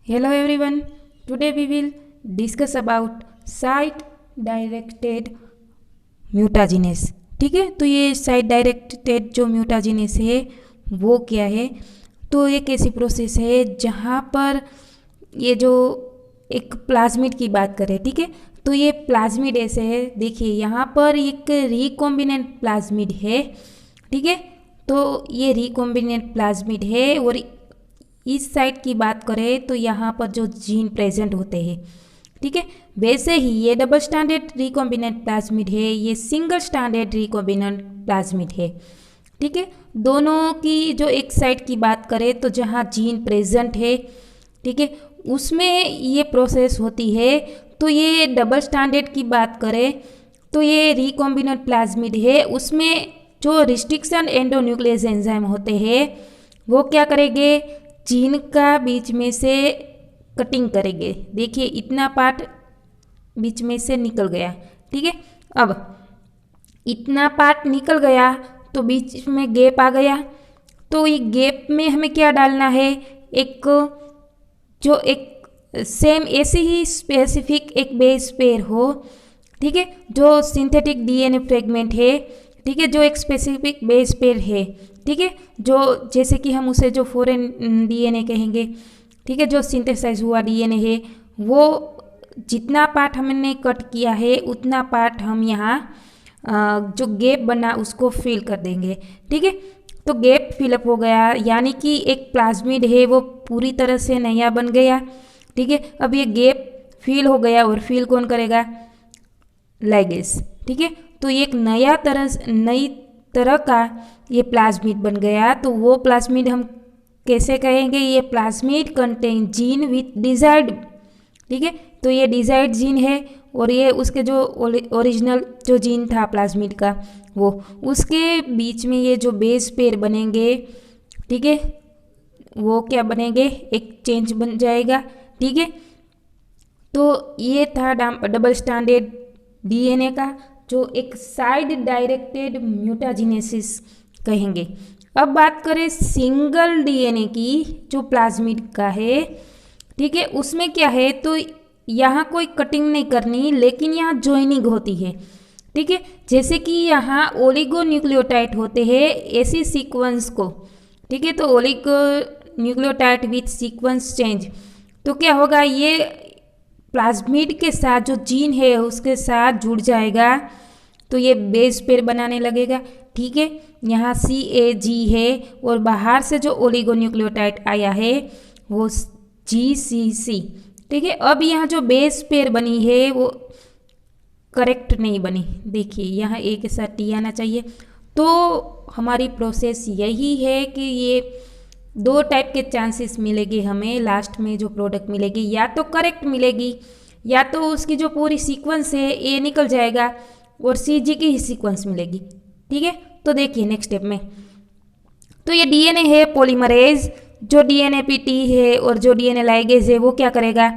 Hello everyone. Today we will discuss about site directed mutagenesis. ठीक है, तो ये साइट डायरेक्टेड जो म्यूटाजिनेस है वो क्या है। तो एक ऐसी प्रोसेस है जहाँ पर ये जो एक प्लाज्मिड की बात करें, ठीक है, तो ये प्लाज्मिड ऐसे है, देखिए यहाँ पर एक रिकॉम्बिनेंट प्लाज्मिड है। ठीक है, तो ये रिकॉम्बिनेंट प्लाज्मिड है और इस साइट की बात करें तो यहाँ पर जो जीन प्रेजेंट होते हैं, ठीक है, वैसे ही ये डबल स्टैंडर्ड रिकॉम्बिनेंट प्लाज्मिड है, ये सिंगल स्टैंडर्ड रिकॉम्बिनेंट प्लाज्मिड है। ठीक है, दोनों की जो एक साइट की बात करें तो जहाँ जीन प्रेजेंट है, ठीक है, उसमें ये प्रोसेस होती है। तो ये डबल स्टैंडर्ड की बात करें तो ये रिकॉम्बिनेंट प्लाज्मिड है, उसमें जो रिस्ट्रिक्शन एंडोन्यूक्लियस एंजाइम होते हैं वो क्या करेंगे, जीन का बीच में से कटिंग करेंगे। देखिए इतना पार्ट बीच में से निकल गया। ठीक है, अब इतना पार्ट निकल गया तो बीच में गैप आ गया। तो ये गैप में हमें क्या डालना है, एक जो एक सेम ऐसी ही स्पेसिफिक एक बेस पेयर हो, ठीक है, जो सिंथेटिक डीएनए फ्रेगमेंट है, ठीक है, जो एक स्पेसिफिक बेस पेयर है, ठीक है, जो जैसे कि हम उसे जो फॉरेन डीएनए कहेंगे, ठीक है, जो सिंथेसाइज हुआ डीएनए है, वो जितना पार्ट हमने कट किया है उतना पार्ट हम यहाँ जो गैप बना उसको फिल कर देंगे। ठीक है, तो गैप फिलअप हो गया, यानी कि एक प्लाज्मिड है वो पूरी तरह से नया बन गया। ठीक है, अब ये गैप फिल हो गया और फिल कौन करेगा, लाइगेज। ठीक है, तो एक नई तरह का ये प्लाज्मिड बन गया। तो वो प्लाज्मिड हम कैसे कहेंगे, ये plasmid contain gene with desired. ठीक है, तो ये डिजायर्ड जीन है और ये उसके जो ओरिजिनल जो जीन था प्लाज्मिड का वो उसके बीच में ये जो बेस पेयर बनेंगे, ठीक है, वो क्या बनेंगे, एक चेंज बन जाएगा। ठीक है, तो ये था डबल स्टैंडर्ड डीएनए का जो एक साइड डायरेक्टेड म्यूटाजिनेसिस कहेंगे। अब बात करें सिंगल डीएनए की जो प्लाज्मिड का है, ठीक है, उसमें क्या है, तो यहाँ कोई कटिंग नहीं करनी, लेकिन यहाँ ज्वाइनिंग होती है। ठीक है, जैसे कि यहाँ ओलिगोन्यूक्लियोटाइड होते हैं ऐसी सीक्वेंस को, ठीक है, तो ओलिगोन्यूक्लियोटाइड विथ सीक्वेंस चेंज, तो क्या होगा, ये प्लाज्मिड के साथ जो जीन है उसके साथ जुड़ जाएगा, तो ये बेस पेयर बनाने लगेगा। ठीक है, यहाँ CAG है और बाहर से जो ओलिगोन्यूक्लियोटाइड आया है वो GCC। ठीक है, अब यहाँ जो बेस पेयर बनी है वो करेक्ट नहीं बनी, देखिए यहाँ A के साथ T आना चाहिए। तो हमारी प्रोसेस यही है कि ये दो टाइप के चांसेस मिलेंगे हमें, लास्ट में जो प्रोडक्ट मिलेगी या तो करेक्ट मिलेगी या तो उसकी जो पूरी सीक्वेंस है ए निकल जाएगा और CG की ही सीक्वेंस मिलेगी। ठीक है, तो देखिए नेक्स्ट स्टेप में, तो ये डीएनए है पॉलीमरेज, जो DNAPT है और जो डीएनए लाइगेज है वो क्या करेगा,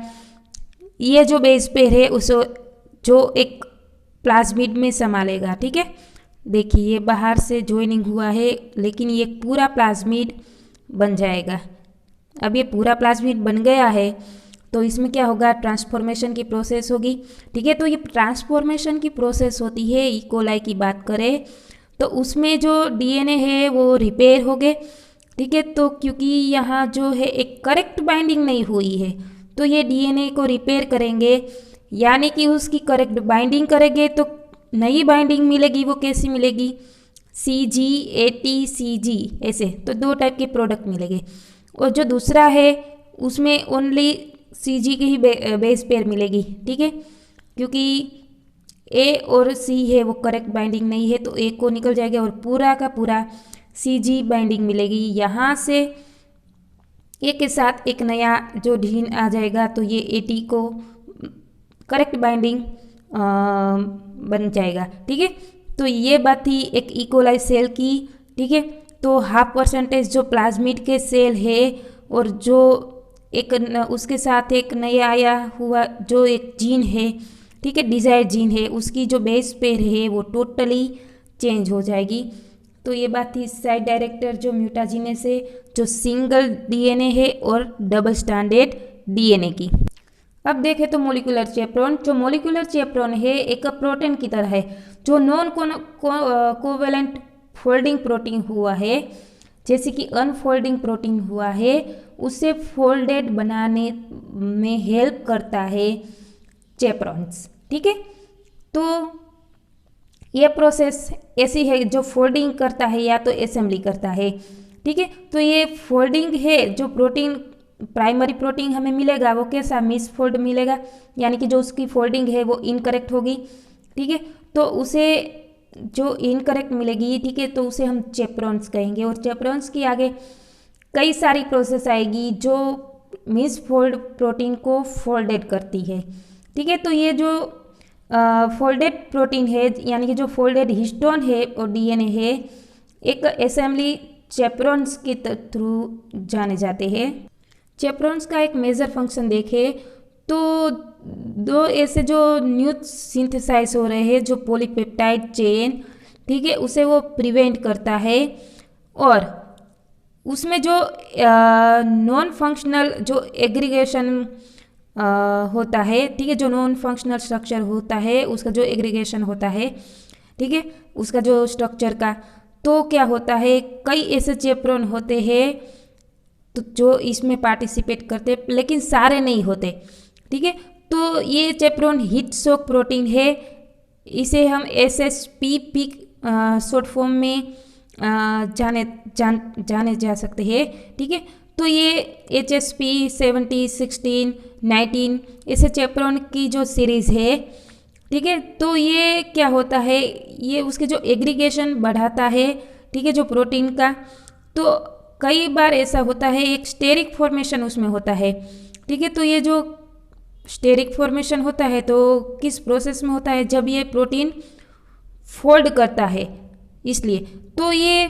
ये जो बेस पेयर है उसे जो एक प्लाज्मिड में संभालेगा। ठीक है, देखिए ये बाहर से ज्वाइनिंग हुआ है लेकिन ये पूरा प्लाज्मिड बन जाएगा। अब ये पूरा प्लाज्मिड बन गया है तो इसमें क्या होगा, ट्रांसफॉर्मेशन की प्रोसेस होगी। ठीक है, तो ये ट्रांसफॉर्मेशन की प्रोसेस होती है, ई कोलाई की बात करें तो उसमें जो डीएनए है वो रिपेयर हो गए। ठीक है, तो क्योंकि यहाँ जो है एक करेक्ट बाइंडिंग नहीं हुई है तो ये डीएनए को रिपेयर करेंगे, यानी कि उसकी करेक्ट बाइंडिंग करेंगे तो नई बाइंडिंग मिलेगी। वो कैसी मिलेगी, CG-AT-CG ऐसे, तो दो टाइप के प्रोडक्ट मिलेंगे। और जो दूसरा है उसमें ओनली CG की ही बेस पेयर मिलेगी। ठीक है, क्योंकि A और C है वो करेक्ट बाइंडिंग नहीं है तो A को निकल जाएगा और पूरा का पूरा CG बाइंडिंग मिलेगी। यहाँ से A के साथ एक नया जो जीन आ जाएगा तो ये AT को करेक्ट बाइंडिंग बन जाएगा। ठीक है, तो ये बात थी एक ई कोलाई सेल की। ठीक है, तो 0.5% जो प्लाज्मिड के सेल है और जो एक उसके साथ एक नया आया हुआ जो एक जीन है, ठीक है, डिजायर जीन है, उसकी जो बेस पेयर है वो टोटली चेंज हो जाएगी। तो ये बात थी साइड डायरेक्टर जो म्यूटाजिनेस है, जो सिंगल डीएनए है और डबल स्टैंडर्ड डीएनए की। अब देखें तो मोलिकुलर चेपरॉन, जो मोलिकुलर चेपरॉन है एक प्रोटीन की तरह है, जो नॉन कोवेलेंट फोल्डिंग प्रोटीन हुआ है, जैसे कि अनफोल्डिंग प्रोटीन हुआ है, उसे फोल्डेड बनाने में हेल्प करता है चेपरॉन्स। ठीक है, तो ये प्रोसेस ऐसी है जो फोल्डिंग करता है या तो असेंबली करता है। ठीक है, तो ये फोल्डिंग है, जो प्रोटीन प्राइमरी प्रोटीन हमें मिलेगा वो कैसा मिसफोल्ड मिलेगा, यानी कि जो उसकी फोल्डिंग है वो इनकरेक्ट होगी। ठीक है, तो उसे जो इनकरेक्ट मिलेगी, ठीक है, तो उसे हम चेपरॉन्स कहेंगे। और चेपरॉन्स की आगे कई सारी प्रोसेस आएगी जो मिसफोल्ड प्रोटीन को फोल्डेड करती है। ठीक है, तो ये जो फोल्डेड प्रोटीन है, यानी कि जो फोल्डेड हिस्टोन है और डीएनए है, एक असेंबली चेपरॉन्स के थ्रू जाने जाते हैं। चेपरॉन्स का एक मेजर फंक्शन देखें तो दो ऐसे जो न्यू सिंथेसाइज हो रहे हैं जो पॉलीपेप्टाइड चेन, ठीक है, उसे वो प्रिवेंट करता है। और उसमें जो नॉन फंक्शनल जो एग्रीगेशन होता है, ठीक है, जो नॉन फंक्शनल स्ट्रक्चर होता है उसका जो एग्रीगेशन होता है, ठीक है, उसका जो स्ट्रक्चर का, तो क्या होता है कई ऐसे चेपरॉन होते हैं तो जो इसमें पार्टिसिपेट करते, लेकिन सारे नहीं होते। ठीक है, तो ये चेपरॉन हीट शॉक प्रोटीन है, इसे हम SSP शॉर्ट फॉर्म में जाने जा सकते हैं। ठीक है, तो ये HSP 70, 16, 19 ऐसे चेपरॉन की जो सीरीज है, ठीक है, तो ये क्या होता है, ये उसके जो एग्रीगेशन बढ़ाता है, ठीक है, जो प्रोटीन का। तो कई बार ऐसा होता है एक स्टेरिक फॉर्मेशन उसमें होता है। ठीक है, तो ये जो स्टेरिक फॉर्मेशन होता है तो किस प्रोसेस में होता है, जब ये प्रोटीन फोल्ड करता है, इसलिए तो ये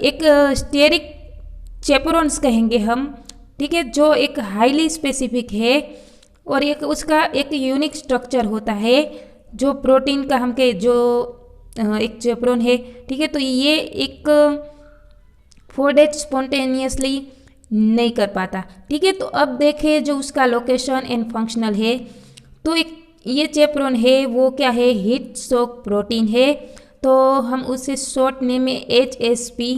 एक स्टेरिक चेपरॉन्स कहेंगे हम। ठीक है, जो एक हाईली स्पेसिफिक है और एक उसका एक यूनिक स्ट्रक्चर होता है जो प्रोटीन का हमके जो एक चेपरॉन है। ठीक है, तो ये एक फोल्डेड स्पॉन्टेनियसली नहीं कर पाता। ठीक है, तो अब देखें जो उसका लोकेशन एंड फंक्शनल है, तो एक ये चेपरॉन है वो क्या है, हीट शॉक प्रोटीन है, तो हम उसे शॉर्ट नेम में HSP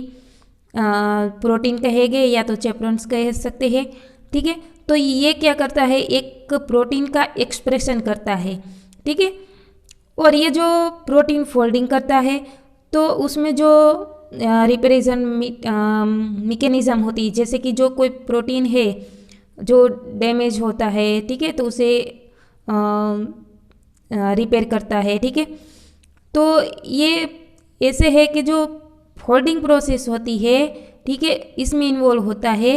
प्रोटीन कहेंगे या तो चेपरॉन्स कह सकते हैं। ठीक है, तो ये क्या करता है, एक प्रोटीन का एक्सप्रेशन करता है। ठीक है, और ये जो प्रोटीन फोल्डिंग करता है तो उसमें जो रिपेरेशन मैकेनिज्म होती है, जैसे कि जो कोई प्रोटीन है जो डैमेज होता है, ठीक है, तो उसे रिपेयर करता है। ठीक है, तो ये ऐसे है कि जो फोल्डिंग प्रोसेस होती है, ठीक है, इसमें इन्वॉल्व होता है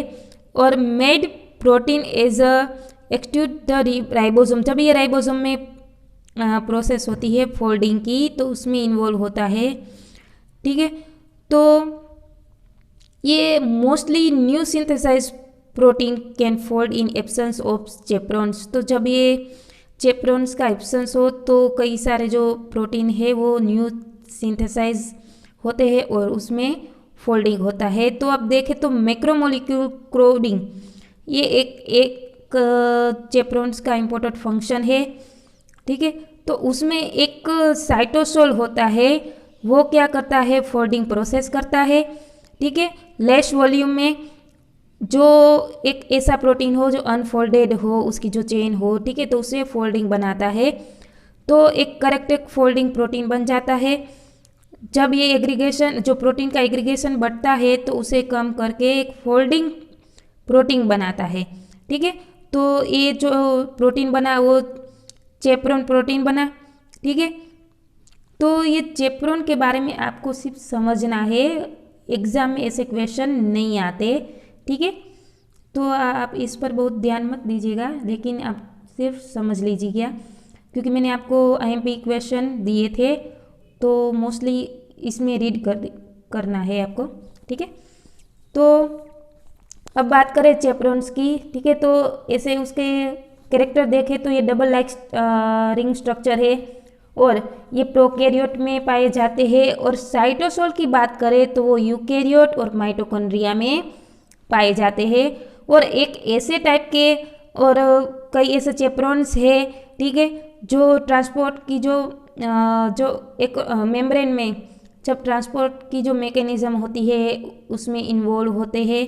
और made protein as a exit the ribosome. जब ये राइबोसोम में प्रोसेस होती है फोल्डिंग की तो उसमें इन्वॉल्व होता है। ठीक है, तो ये mostly new synthesize protein can fold in absence of chaperones. तो जब ये चेपरॉन्स का एब्सेंस हो तो कई सारे जो प्रोटीन है वो न्यू सिंथेसाइज होते हैं और उसमें फोल्डिंग होता है। तो अब देखें तो मैक्रोमोलिक्यूल क्रोडिंग ये एक चेपरॉन्स का इम्पोर्टेंट फंक्शन है। ठीक है, तो उसमें एक साइटोसोल होता है, वो क्या करता है, फोल्डिंग प्रोसेस करता है। ठीक है, लेस वॉल्यूम में जो एक ऐसा प्रोटीन हो जो अनफोल्डेड हो, उसकी जो चेन हो, ठीक है, तो उसे फोल्डिंग बनाता है, तो एक करेक्ट फोल्डिंग प्रोटीन बन जाता है। जब ये एग्रीगेशन जो प्रोटीन का एग्रीगेशन बढ़ता है तो उसे कम करके एक फोल्डिंग प्रोटीन बनाता है। ठीक है, तो ये जो प्रोटीन बना वो चेपरॉन प्रोटीन बना। ठीक है, तो ये चेपरॉन के बारे में आपको सिर्फ समझना है, एग्जाम में ऐसे क्वेश्चन नहीं आते। ठीक है, तो आप इस पर बहुत ध्यान मत दीजिएगा, लेकिन आप सिर्फ समझ लीजिएगा क्योंकि मैंने आपको IMP क्वेश्चन दिए थे तो मोस्टली इसमें रीड करना है आपको। ठीक है, तो अब बात करें चेपरॉन्स की। ठीक है, तो ऐसे उसके कैरेक्टर देखें तो ये डबल लाइक रिंग स्ट्रक्चर है और ये प्रोकैरियोट में पाए जाते हैं। और साइटोसोल की बात करें तो वो यूकैरियोट और माइटोकॉन्ड्रिया में पाए जाते हैं। और एक ऐसे टाइप के और कई ऐसे चेपरॉन्स है, ठीक है, जो ट्रांसपोर्ट की जो एक मेम्ब्रेन में जब ट्रांसपोर्ट की जो मैकेनिज्म होती है उसमें इन्वॉल्व होते हैं,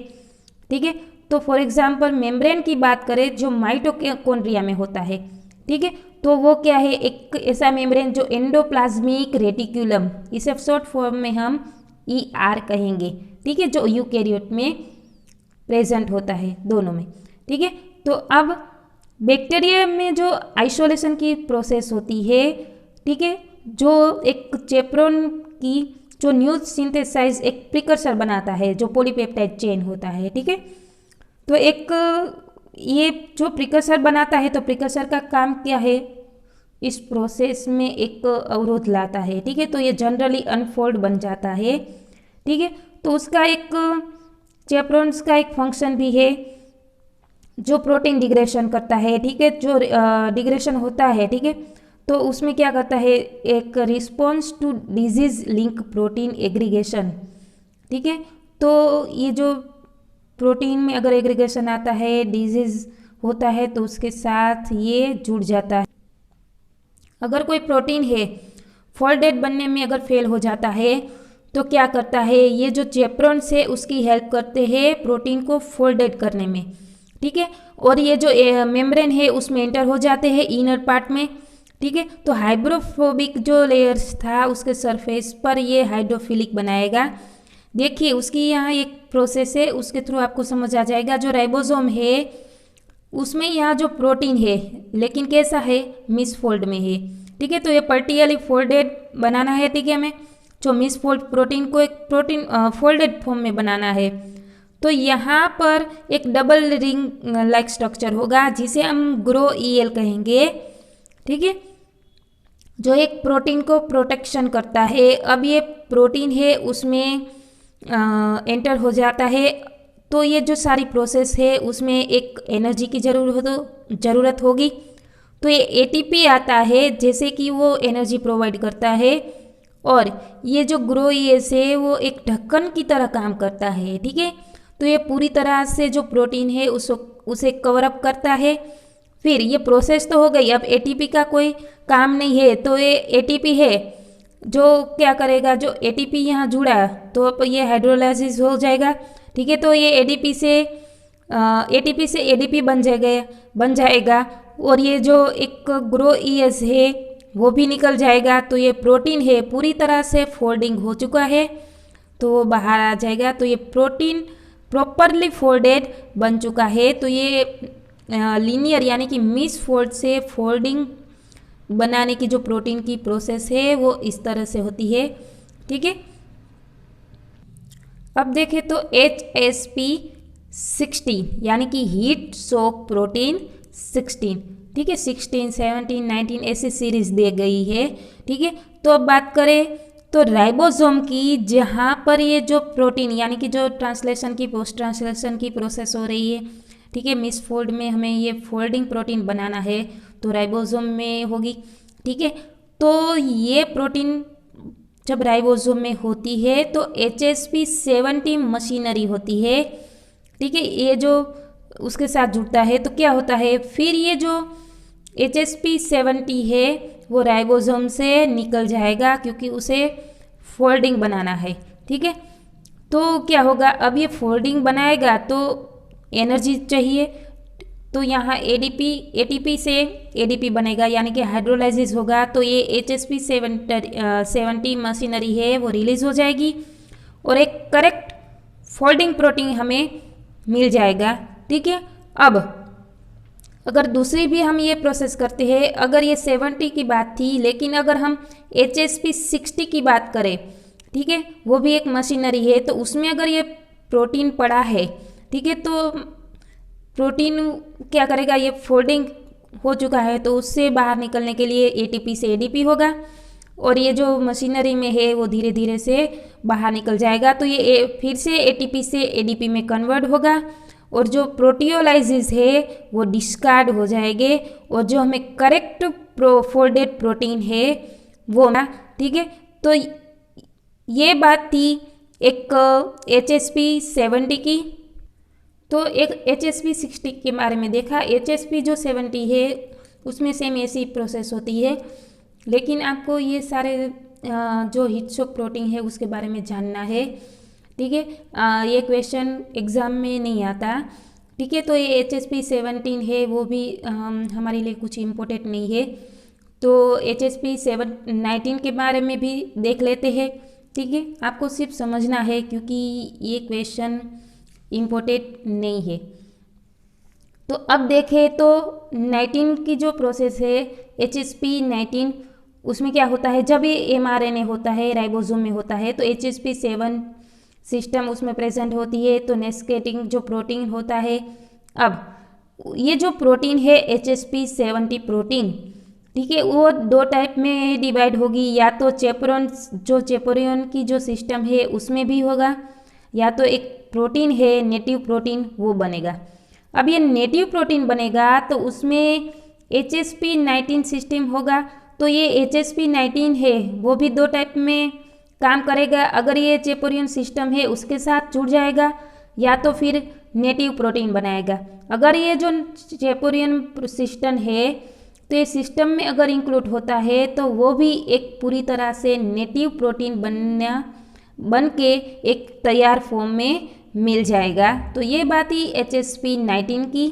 ठीक है। तो फॉर एग्जांपल मेम्ब्रेन की बात करें जो माइटोकॉन्ड्रिया में होता है, ठीक है, तो वो क्या है, एक ऐसा मेम्ब्रेन जो एंडोप्लाज्मिक रेटिकुलम, इसे शॉर्ट फॉर्म में हम ER कहेंगे, ठीक है, जो यूकेरियोट में प्रेजेंट होता है, दोनों में, ठीक है। तो अब बैक्टीरिया में जो आइसोलेशन की प्रोसेस होती है, ठीक है, जो एक चेपरॉन की जो न्यू सिंथेसाइज एक प्रिकर्सर बनाता है जो पॉलीपेप्टाइड चेन होता है, ठीक है। तो एक ये जो प्रिकर्सर बनाता है, तो प्रिकर्सर का काम क्या है, इस प्रोसेस में एक अवरोध लाता है, ठीक है। तो ये जनरली अनफोल्ड बन जाता है, ठीक है। तो उसका एक चेपरॉन्स का एक फंक्शन भी है जो प्रोटीन डिग्रेशन करता है, ठीक है, जो डिग्रेशन होता है, ठीक है, तो उसमें क्या करता है, एक response to disease link protein aggregation, ठीक है। तो ये जो प्रोटीन में अगर एग्रीगेशन आता है, डिजीज होता है, तो उसके साथ ये जुड़ जाता है। अगर कोई प्रोटीन है फोल्डेड बनने में अगर फेल हो जाता है, तो क्या करता है, ये जो चेपरॉन्स है उसकी हेल्प करते हैं प्रोटीन को फोल्डेड करने में, ठीक है। और ये जो मेम्ब्रेन है उसमें एंटर हो जाते हैं इनर पार्ट में, ठीक है। तो हाइड्रोफोबिक जो लेयर्स था उसके सरफेस पर ये हाइड्रोफिलिक बनाएगा। देखिए उसकी यहाँ एक प्रोसेस है, उसके थ्रू आपको समझ आ जाएगा। जो राइबोसोम है उसमें यहाँ जो प्रोटीन है लेकिन कैसा है, मिसफोल्ड में है, ठीक है। तो ये पर्टिकुलरली फोल्डेड बनाना है, ठीक है, हमें जो मिसफोल्ड प्रोटीन को एक प्रोटीन फोल्डेड फॉर्म में बनाना है। तो यहाँ पर एक डबल रिंग लाइक स्ट्रक्चर होगा जिसे हम GRO-EL कहेंगे, ठीक है, जो एक प्रोटीन को प्रोटेक्शन करता है। अब ये प्रोटीन है उसमें एंटर हो जाता है, तो ये जो सारी प्रोसेस है उसमें एक एनर्जी की ज़रूरत होगी। तो ये ATP आता है जैसे कि वो एनर्जी प्रोवाइड करता है, और ये जो GRO-ES है वो एक ढक्कन की तरह काम करता है, ठीक है। तो ये पूरी तरह से जो प्रोटीन है उसे कवर अप करता है। फिर ये प्रोसेस तो हो गई, अब ATP का कोई काम नहीं है, तो ये ATP है जो क्या करेगा, जो ATP यहाँ जुड़ा तो अब ये हाइड्रोलाइसिस हो जाएगा, ठीक है। तो ये ATP से ADP बन जाएगा और ये जो एक GRO-ES है वो भी निकल जाएगा। तो ये प्रोटीन है पूरी तरह से फोल्डिंग हो चुका है, तो वो बाहर आ जाएगा। तो ये प्रोटीन प्रॉपरली फोल्डेड बन चुका है। तो ये लीनियर यानी कि मिस फोल्ड से फोल्डिंग बनाने की जो प्रोटीन की प्रोसेस है वो इस तरह से होती है, ठीक है। अब देखें तो HSP16 यानी कि हीट शॉक प्रोटीन 16, ठीक है, 16, 17, 19 ऐसी सीरीज दे गई है, ठीक है। तो अब बात करें तो राइबोसोम की, जहाँ पर ये जो प्रोटीन यानी कि जो ट्रांसलेशन की पोस्ट ट्रांसलेशन की प्रोसेस हो रही है, ठीक है, मिस फोल्ड में हमें ये फोल्डिंग प्रोटीन बनाना है तो राइबोसोम में होगी, ठीक है। तो ये प्रोटीन जब राइबोसोम में होती है तो HSP70 मशीनरी होती है, ठीक है, ये जो उसके साथ जुड़ता है तो क्या होता है, फिर ये जो HSP70 है वो राइबोसोम से निकल जाएगा क्योंकि उसे फोल्डिंग बनाना है, ठीक है। तो क्या होगा, अब ये फोल्डिंग बनाएगा तो एनर्जी चाहिए, तो यहाँ ATP से ADP बनेगा यानी कि हाइड्रोलाइसिस होगा। तो ये HSP70 मशीनरी है वो रिलीज हो जाएगी और एक करेक्ट फोल्डिंग प्रोटीन हमें मिल जाएगा, ठीक है। अब अगर दूसरी भी हम ये प्रोसेस करते हैं, अगर ये 70 की बात थी, लेकिन अगर हम HSP60 की बात करें, ठीक है, वो भी एक मशीनरी है, तो उसमें अगर ये प्रोटीन पड़ा है, ठीक है, तो प्रोटीन क्या करेगा, ये फोल्डिंग हो चुका है तो उससे बाहर निकलने के लिए ATP से ADP होगा और ये जो मशीनरी में है वो धीरे धीरे से बाहर निकल जाएगा। तो ये फिर से ATP से ADP में कन्वर्ट होगा और जो प्रोटियोलाइसिस है वो डिस्कार्ड हो जाएंगे और जो हमें करेक्ट फोल्डेड प्रोटीन है वो ना, ठीक है। तो ये बात थी एक HSP70 की। तो एक HSP60 के बारे में देखा। HSP जो 70 है उसमें सेम ऐसी प्रोसेस होती है, लेकिन आपको ये सारे जो हीट शॉक प्रोटीन है उसके बारे में जानना है, ठीक है। ये क्वेश्चन एग्ज़ाम में नहीं आता, ठीक है। तो ये HSP17 है, वो भी हमारे लिए कुछ इम्पोर्टेंट नहीं है। तो HSP19 के बारे में भी देख लेते हैं, ठीक है। आपको सिर्फ समझना है क्योंकि ये क्वेश्चन इम्पोर्टेंट नहीं है। तो अब देखें तो 19 की जो प्रोसेस है HSP19, उसमें क्या होता है, जब ये mRNA होता है राइबोसोम में होता है तो HSP7 सिस्टम उसमें प्रेजेंट होती है, तो नेस्केटिंग जो प्रोटीन होता है। अब ये जो प्रोटीन है HSP70 प्रोटीन, ठीक है, वो दो टाइप में डिवाइड होगी, या तो चैपेरोन जो चैपेरोन की जो सिस्टम है उसमें भी होगा, या तो एक प्रोटीन है नेटिव प्रोटीन वो बनेगा। अब ये नेटिव प्रोटीन बनेगा तो उसमें HSP19 सिस्टम होगा। तो ये HSP19 है वो भी दो टाइप में काम करेगा, अगर ये चैपेरोन सिस्टम है उसके साथ जुड़ जाएगा या तो फिर नेटिव प्रोटीन बनाएगा। अगर ये जो चैपेरोन सिस्टम है तो ये सिस्टम में अगर इंक्लूड होता है तो वो भी एक पूरी तरह से नेटिव प्रोटीन बन के एक तैयार फॉर्म में मिल जाएगा। तो ये बात ही HSP19 की।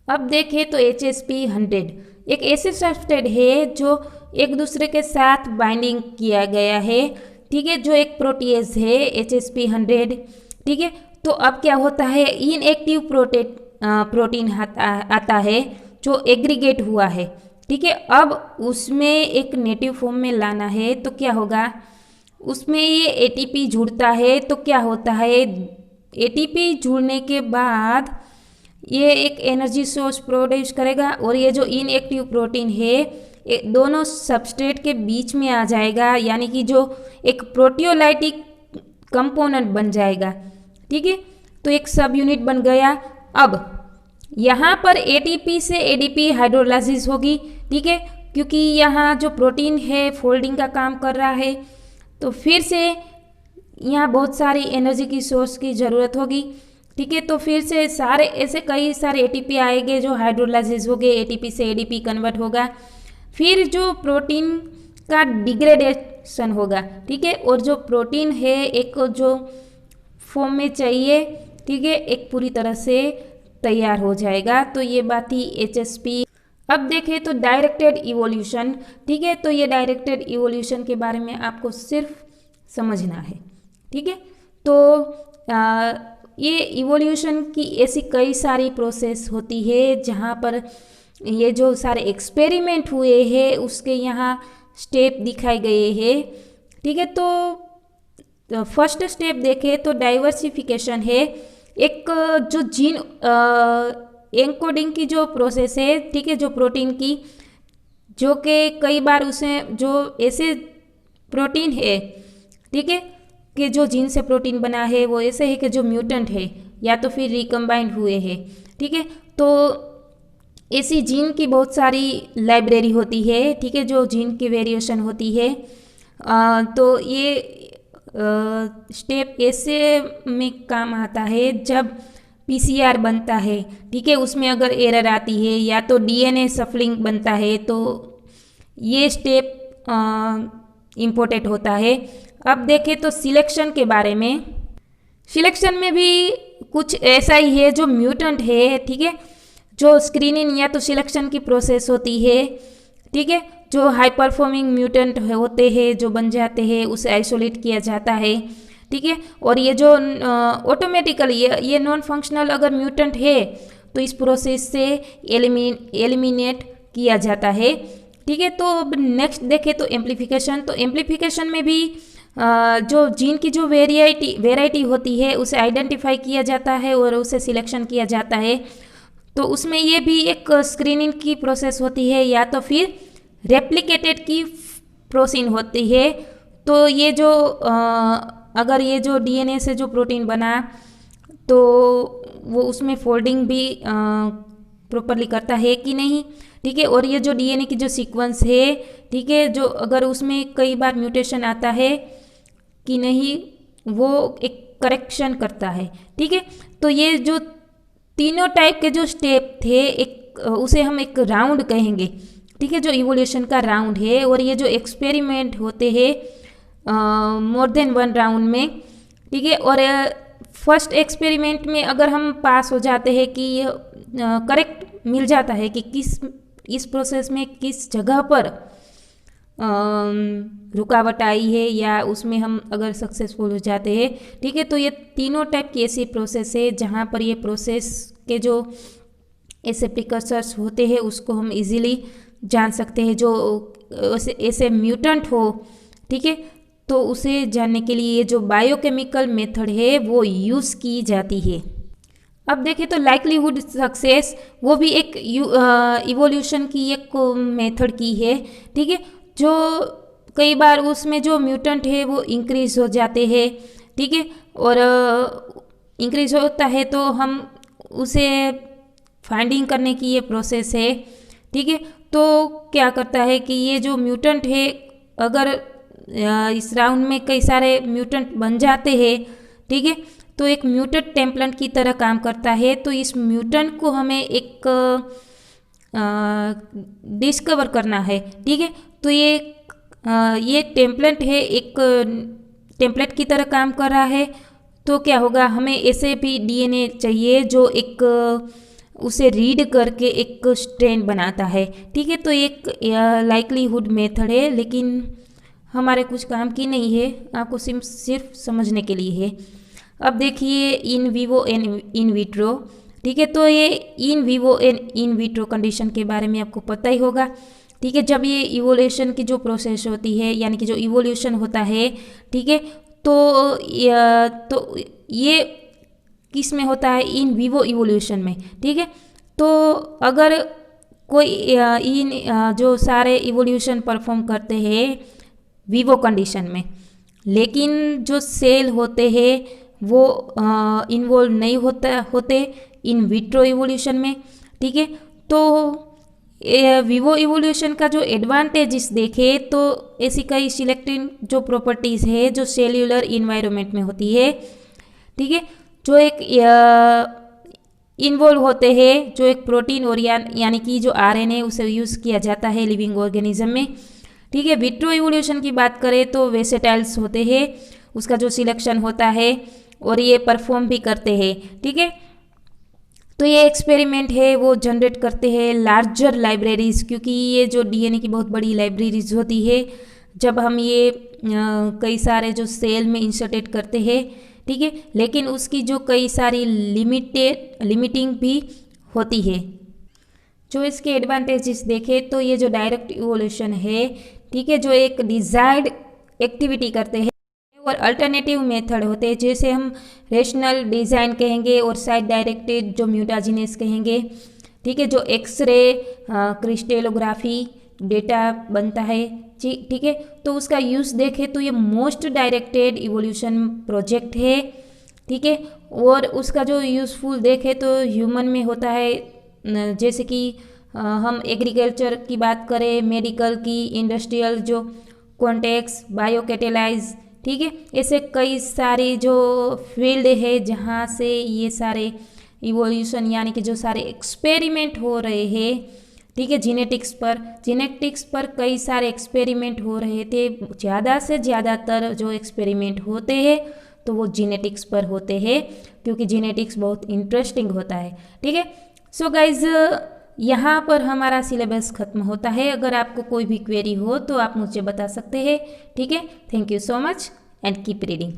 अब देखें तो HSP100 एक ऐसे सब्सट्रेट है जो एक दूसरे के साथ बाइंडिंग किया गया है, ठीक है, जो एक प्रोटीएज है HSP100, ठीक है। तो अब क्या होता है, इनएक्टिव प्रोटीन आता है जो एग्रीगेट हुआ है, ठीक है। अब उसमें एक नेटिव फॉर्म में लाना है तो क्या होगा, उसमें ये ATP जुड़ता है। तो क्या होता है, ATP जुड़ने के बाद ये एक एनर्जी सोर्स प्रोड्यूस करेगा और ये जो इनएक्टिव प्रोटीन है दोनों सबस्ट्रेट के बीच में आ जाएगा, यानी कि जो एक प्रोटियोलाइटिक कंपोनेंट बन जाएगा, ठीक है। तो एक सब यूनिट बन गया। अब यहाँ पर ATP से ADP हाइड्रोलाइसिस होगी, ठीक है, क्योंकि यहाँ जो प्रोटीन है फोल्डिंग का काम कर रहा है, तो फिर से यहाँ बहुत सारी एनर्जी की सोर्स की ज़रूरत होगी, ठीक है। तो फिर से सारे ऐसे कई सारे ATP आएंगे जो हाइड्रोलाइसिस हो गए, ATP से ADP कन्वर्ट होगा, फिर जो प्रोटीन का डिग्रेडेशन होगा, ठीक है, और जो प्रोटीन है एक जो फॉर्म में चाहिए, ठीक है, एक पूरी तरह से तैयार हो जाएगा। तो ये बात ही HSP। अब देखें तो डायरेक्टेड इवोल्यूशन, ठीक है। तो ये डायरेक्टेड इवोल्यूशन के बारे में आपको सिर्फ समझना है, ठीक है। तो ये इवोल्यूशन की ऐसी कई सारी प्रोसेस होती है जहाँ पर ये जो सारे एक्सपेरिमेंट हुए हैं उसके यहाँ स्टेप दिखाए गए हैं, ठीक है। तो फर्स्ट स्टेप देखें तो डाइवर्सिफिकेशन है, एक जो जीन एन्कोडिंग की जो प्रोसेस है, ठीक है, जो प्रोटीन की, जो कि कई बार उसे जो ऐसे प्रोटीन है, ठीक है, कि जो जीन से प्रोटीन बना है वो ऐसे है कि जो म्यूटेंट है या तो फिर रिकम्बाइंड हुए हैं, ठीक है। तो ऐसी जीन की बहुत सारी लाइब्रेरी होती है, ठीक है, जो जीन की वेरिएशन होती है। तो ये स्टेप ऐसे में काम आता है जब PCR बनता है, ठीक है, उसमें अगर एरर आती है या तो DNA सफलिंग बनता है तो ये स्टेप इम्पोर्टेंट होता है। अब देखें तो सिलेक्शन के बारे में, सिलेक्शन में भी कुछ ऐसा ही है, जो म्यूटेंट है, ठीक है, जो स्क्रीनिंग या तो सिलेक्शन की प्रोसेस होती है, ठीक है, जो हाई परफॉर्मिंग म्यूटेंट होते हैं जो बन जाते हैं उसे आइसोलेट किया जाता है, ठीक है। और ये जो ऑटोमेटिकली ये नॉन फंक्शनल अगर म्यूटेंट है तो इस प्रोसेस से एलिमिनेट किया जाता है, ठीक है। तो अब नेक्स्ट देखें तो एम्प्लीफिकेशन, तो एम्प्लीफिकेशन में भी जो जीन की जो वेराइटी होती है उसे आइडेंटिफाई किया जाता है और उसे सिलेक्शन किया जाता है। तो उसमें ये भी एक स्क्रीनिंग की प्रोसेस होती है या तो फिर रेप्लिकेटेड की प्रोसीन होती है। तो ये जो अगर ये जो DNA से जो प्रोटीन बना तो वो उसमें फोल्डिंग भी प्रॉपरली करता है कि नहीं, ठीक है। और ये जो DNA की जो सीक्वेंस है, ठीक है, जो अगर उसमें कई बार म्यूटेशन आता है कि नहीं वो एक करेक्शन करता है, ठीक है। तो ये जो तीनों टाइप के जो स्टेप थे, एक उसे हम एक राउंड कहेंगे, ठीक है, जो इवोल्यूशन का राउंड है। और ये जो एक्सपेरिमेंट होते हैं मोर देन वन राउंड में, ठीक है। और फर्स्ट एक्सपेरिमेंट में अगर हम पास हो जाते हैं कि करेक्ट मिल जाता है कि इस प्रोसेस में किस जगह पर रुकावट आई है, या उसमें हम अगर सक्सेसफुल हो जाते हैं, ठीक है। तो ये तीनों टाइप की ऐसी प्रोसेस है जहाँ पर ये प्रोसेस के जो ऐसे प्रिकर्सर्स होते हैं उसको हम इजीली जान सकते हैं। जो ऐसे म्यूटेंट हो, ठीक है, तो उसे जानने के लिए ये जो बायोकेमिकल मेथड है वो यूज़ की जाती है। अब देखें तो लाइक्लीहुड सक्सेस वो भी एक इवोल्यूशन की एक मेथड की है, ठीक है। जो कई बार उसमें जो म्यूटेंट है वो इंक्रीज हो जाते हैं, ठीक है। और इंक्रीज होता है तो हम उसे फाइंडिंग करने की ये प्रोसेस है, ठीक है। तो क्या करता है कि ये जो म्यूटेंट है, अगर इस राउंड में कई सारे म्यूटेंट बन जाते हैं, ठीक है, तो एक म्यूटेंट टेम्पलेट की तरह काम करता है। तो इस म्यूटेंट को हमें एक डिस्कवर करना है, ठीक है। तो ये टेम्पलेट है, एक टेम्पलेट की तरह काम कर रहा है। तो क्या होगा, हमें ऐसे भी डीएनए चाहिए जो एक उसे रीड करके एक स्ट्रेन बनाता है, ठीक है। तो एक लाइक्लीहुड मेथड है, लेकिन हमारे कुछ काम की नहीं है, आपको सिर्फ समझने के लिए है। अब देखिए in vivo and in vitro, ठीक है। तो ये in vivo and in vitro condition के बारे में आपको पता ही होगा, ठीक है। जब ये इवोल्यूशन की जो प्रोसेस होती है, यानी कि जो इवोल्यूशन होता है, ठीक है, तो ये किस में होता है, इन विवो इवोल्यूशन में, ठीक है। तो अगर कोई इन जो सारे इवोल्यूशन परफॉर्म करते हैं विवो कंडीशन में, लेकिन जो सेल होते हैं वो इन्वॉल्व नहीं होते इन विट्रो इवोल्यूशन में, ठीक है। तो विवो इवोल्यूशन का जो एडवांटेजेस देखे तो ऐसी कई सिलेक्टिव जो प्रॉपर्टीज़ है जो सेल्यूलर इन्वायरमेंट में होती है, ठीक है, जो एक इन्वॉल्व होते हैं, जो एक प्रोटीन और यानी कि जो आरएनए उसे यूज़ किया जाता है लिविंग ऑर्गेनिज्म में, ठीक है। विट्रो इवोल्यूशन की बात करें तो वेसेटाइल्स होते हैं, उसका जो सिलेक्शन होता है और ये परफॉर्म भी करते हैं, ठीक है। तो ये एक्सपेरिमेंट है वो जनरेट करते हैं लार्जर लाइब्रेरीज, क्योंकि ये जो डीएनए की बहुत बड़ी लाइब्रेरीज होती है। जब हम ये कई सारे जो सेल में इंसर्टेड करते हैं, ठीक है, लेकिन उसकी जो कई सारी लिमिटिंग भी होती है। जो इसके एडवांटेजेस देखें तो ये जो डायरेक्ट इवोल्यूशन है, ठीक है, जो एक डिजायर्ड एक्टिविटी करते हैं, और अल्टरनेटिव मेथड होते हैं जैसे हम रेशनल डिज़ाइन कहेंगे और साइड डायरेक्टेड जो म्यूटाजिनेस कहेंगे, ठीक है, जो एक्सरे क्रिस्टेलोग्राफी डेटा बनता है, ठीक है। तो उसका यूज़ देखें तो ये मोस्ट डायरेक्टेड इवोल्यूशन प्रोजेक्ट है, ठीक है। और उसका जो यूज़फुल देखें तो ह्यूमन में होता है, जैसे कि हम एग्रीकल्चर की बात करें, मेडिकल की, इंडस्ट्रियल जो कॉन्टेक्स, बायोकैटेलाइज, ठीक है, ऐसे कई सारी जो फील्ड है जहाँ से ये सारे इवोल्यूशन यानी कि जो सारे एक्सपेरिमेंट हो रहे हैं, ठीक है, जेनेटिक्स पर कई सारे एक्सपेरिमेंट हो रहे थे। ज़्यादा से ज़्यादातर जो एक्सपेरिमेंट होते हैं तो वो जेनेटिक्स पर होते हैं, क्योंकि जेनेटिक्स बहुत इंटरेस्टिंग होता है, ठीक है। सो गाइज यहाँ पर हमारा सिलेबस खत्म होता है। अगर आपको कोई भी क्वेरी हो तो आप मुझे बता सकते हैं, ठीक है। Thank you so much and keep reading.